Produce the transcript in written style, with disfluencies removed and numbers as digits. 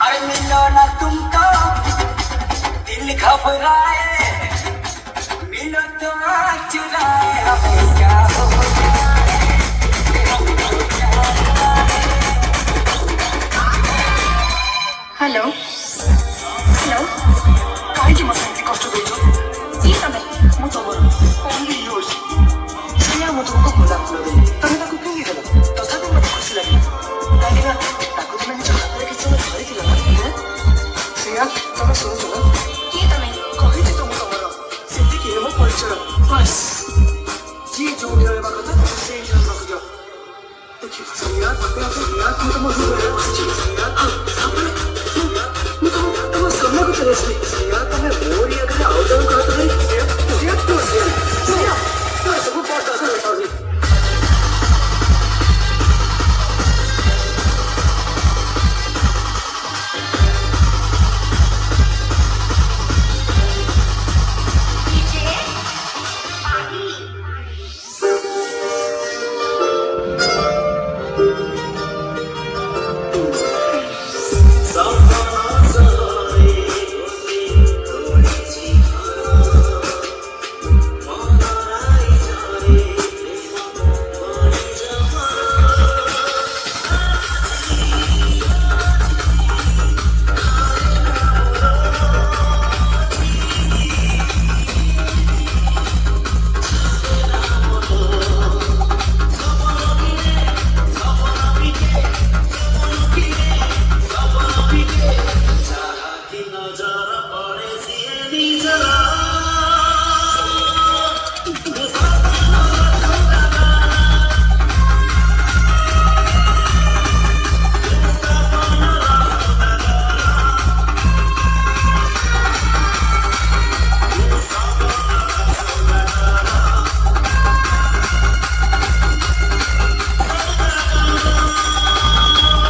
अरे मिलो ना तुमको दिल घबराए, मिलो तो आँख चुराए, हमें क्या हो হ্যালো হ্যালো କାହିଁକି ମୋତେ ଏମିତି କଷ୍ଟ ଦେଉଛ? କିଏ ତମେ? ମୁଁ ତମର ଓନ୍ଲି ୟୁଜ୍। ସେଇଆ ମୁଁ ତୁମକୁ ଗୋଲାପ ଫୁଲ ଦେଲି, ତମେ ତାକୁ ଫିଙ୍ଗିଦେଲ। ତଥାପି ମୋତେ ଖୁସି ଲାଗିଲା, କାହିଁକି ନା ତାକୁ ତମେ ନିଜ ହାତରେ କିଛି ସମୟ ଧରିଥିଲ ନା। ସେଇଆ ତମେ ଶୁଣୁଛ ନା? କିଏ ତମେ? କହିଛି ତ ମୁଁ ତମର, ସେତିକି ମୋ ପରିଚୟ ବାସ୍। ଯିଏ ଯୋଉଠି ରହିବା କଥା ସେଇଠି ରଖିଦିଅ। ଦେଖିବ ସେଇଆ ମୁଁ ତମ ହୃଦୟରେ ବସିଛି। ମୁଁ ତମ ସାମ୍ନାକୁ ଚାଲି ଆସିବି।